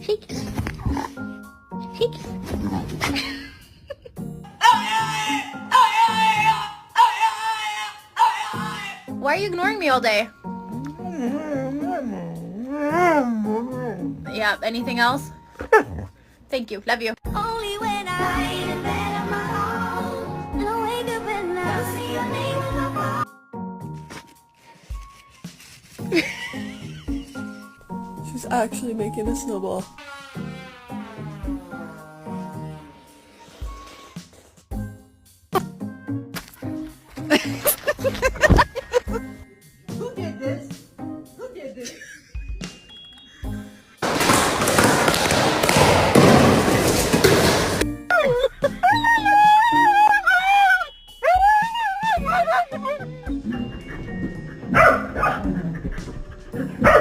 Shake it. Shake it. Why are you ignoring me all day? Yeah, anything else? Thank you. Love you. Only when I in bed on my own, and I wake up and I see your name on my phone. She's actually making a snowball.